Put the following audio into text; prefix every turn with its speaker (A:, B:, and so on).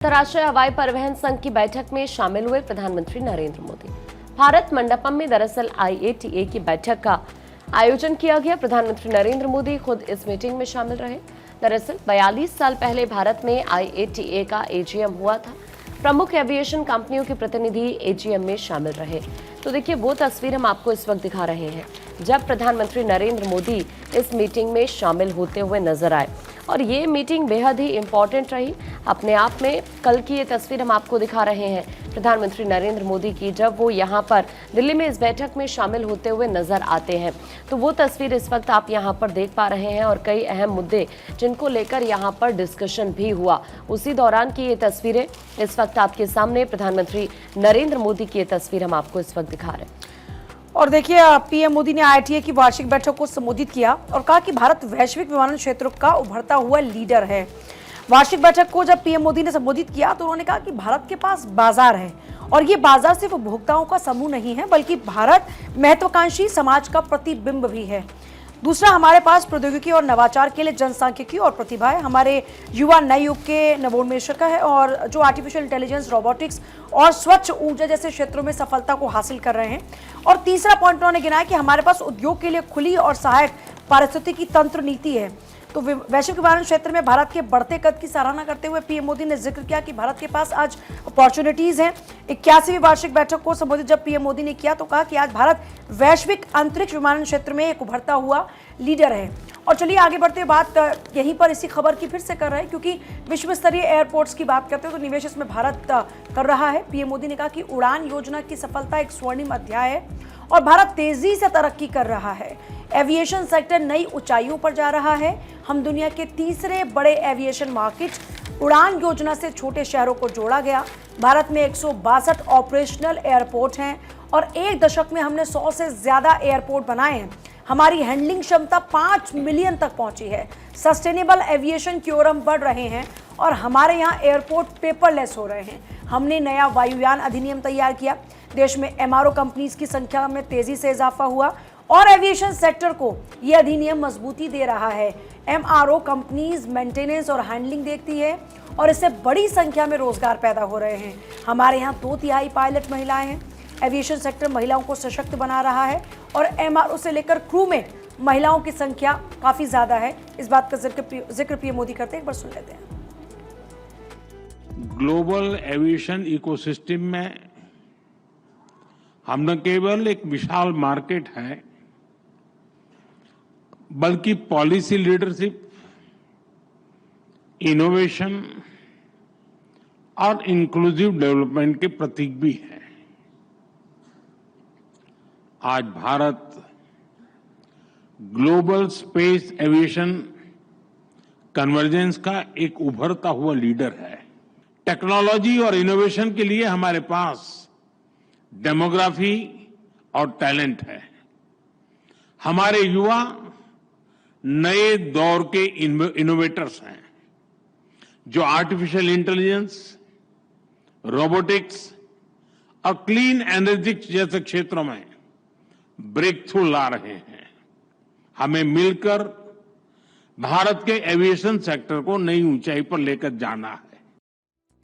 A: अंतर्राष्ट्रीय हवाई परिवहन संघ की बैठक में शामिल हुए प्रधानमंत्री नरेंद्र मोदी। भारत मंडपम में दरअसल IATA की बैठक का आयोजन किया गया। प्रधानमंत्री नरेंद्र मोदी खुद इस मीटिंग में शामिल रहे। दरअसल 42 साल पहले भारत में IATA का AGM हुआ था। प्रमुख एविएशन कंपनियों के प्रतिनिधि AGM में शामिल रहे। तो देखिए, वो तस्वीर हम आपको इस वक्त दिखा रहे हैं जब प्रधानमंत्री नरेंद्र मोदी इस मीटिंग में शामिल होते हुए नजर आए, और ये मीटिंग बेहद ही इम्पॉर्टेंट रही अपने आप में। कल की ये तस्वीर हम आपको दिखा रहे हैं प्रधानमंत्री नरेंद्र मोदी की, जब वो यहाँ पर दिल्ली में इस बैठक में शामिल होते हुए नजर आते हैं। तो वो तस्वीर इस वक्त आप यहाँ पर देख पा रहे हैं, और कई अहम मुद्दे जिनको लेकर यहाँ पर डिस्कशन भी हुआ, उसी दौरान की ये तस्वीरें इस वक्त आपके सामने। प्रधानमंत्री नरेंद्र मोदी की ये तस्वीर हम आपको इस वक्त दिखा रहे हैं।
B: और देखिए, पीएम मोदी ने IATA की वार्षिक बैठक को संबोधित किया और कहा कि भारत वैश्विक विमानन क्षेत्र का उभरता हुआ लीडर है। वार्षिक बैठक को जब पीएम मोदी ने संबोधित किया तो उन्होंने कहा कि भारत के पास बाजार है, और ये बाजार सिर्फ उपभोक्ताओं का समूह नहीं है, बल्कि भारत महत्वाकांक्षी समाज का प्रतिबिंब भी है। दूसरा, हमारे पास प्रौद्योगिकी और नवाचार के लिए जनसांख्यिकी और प्रतिभा है। हमारे युवा नए युग के नवोन्मेषक है, और जो आर्टिफिशियल इंटेलिजेंस, रोबोटिक्स और स्वच्छ ऊर्जा जैसे क्षेत्रों में सफलता को हासिल कर रहे हैं। और तीसरा पॉइंट उन्होंने गिनाया कि हमारे पास उद्योग के लिए खुली और सहायक पारिस्थितिकी तंत्र नीति है। तो वैश्विक विमानन क्षेत्र में भारत के बढ़ते कद की सराहना करते हुए पीएम मोदी ने जिक्र किया कि भारत के पास आज अपॉर्चुनिटीज हैं। 81वीं वार्षिक बैठक को संबोधित जब पीएम मोदी ने किया तो कहा कि आज भारत वैश्विक अंतरिक्ष विमानन क्षेत्र में एक उभरता हुआ लीडर है। और चलिए आगे बढ़ते, बात यहीं पर इसी खबर की फिर से कर रहे हैं, क्योंकि विश्व स्तरीय एयरपोर्ट्स की बात करते हैं तो निवेश इसमें भारत कर रहा है। पीएम मोदी ने कहा कि उड़ान योजना की सफलता एक स्वर्णिम अध्याय है और भारत तेजी से तरक्की कर रहा है। एविएशन सेक्टर नई ऊंचाइयों पर जा रहा है। हम दुनिया के तीसरे बड़े एविएशन मार्केट उड़ान योजना से छोटे शहरों को जोड़ा गया। भारत में 162 ऑपरेशनल एयरपोर्ट हैं और एक दशक में हमने 100 से ज्यादा एयरपोर्ट बनाए हैं। हमारी हैंडलिंग क्षमता 5 मिलियन तक पहुंची है। सस्टेनेबल एविएशन की ओर हम बढ़ रहे हैं और हमारे यहाँ एयरपोर्ट पेपरलेस हो रहे हैं। हमने नया वायुयान अधिनियम तैयार किया। देश में MRO कंपनीज की संख्या में तेजी से इजाफा हुआ और एविएशन सेक्टर को यह अधिनियम मजबूती दे रहा है। MRO कंपनीज मेंटेनेंस और हैंडलिंग देखती है और इससे बड़ी संख्या में रोजगार पैदा हो रहे हैं। हमारे यहाँ 2/3 पायलट महिलाएं हैं। एविएशन सेक्टर महिलाओं को सशक्त बना रहा है और MRO से लेकर क्रू में महिलाओं की संख्या काफी ज्यादा है। इस बात का जिक्र पीएम मोदी करते हैं, एक बार सुन लेते हैं।
C: ग्लोबल एविएशन इकोसिस्टम में हम न केवल एक विशाल मार्केट है, बल्कि पॉलिसी लीडरशिप, इनोवेशन और इंक्लूसिव डेवलपमेंट के प्रतीक भी है। आज Bharat global space aviation convergence का एक उभरता हुआ लीडर है। टेक्नोलॉजी और इनोवेशन के लिए हमारे पास डेमोग्राफी और टैलेंट है। हमारे युवा नए दौर के इनोवेटर्स हैं, जो आर्टिफिशियल इंटेलिजेंस, रोबोटिक्स और क्लीन एनर्जी जैसे क्षेत्रों में ब्रेक थ्रू ला रहे हैं। हमें मिलकर भारत के एविएशन सेक्टर को नई ऊंचाई पर लेकर जाना है।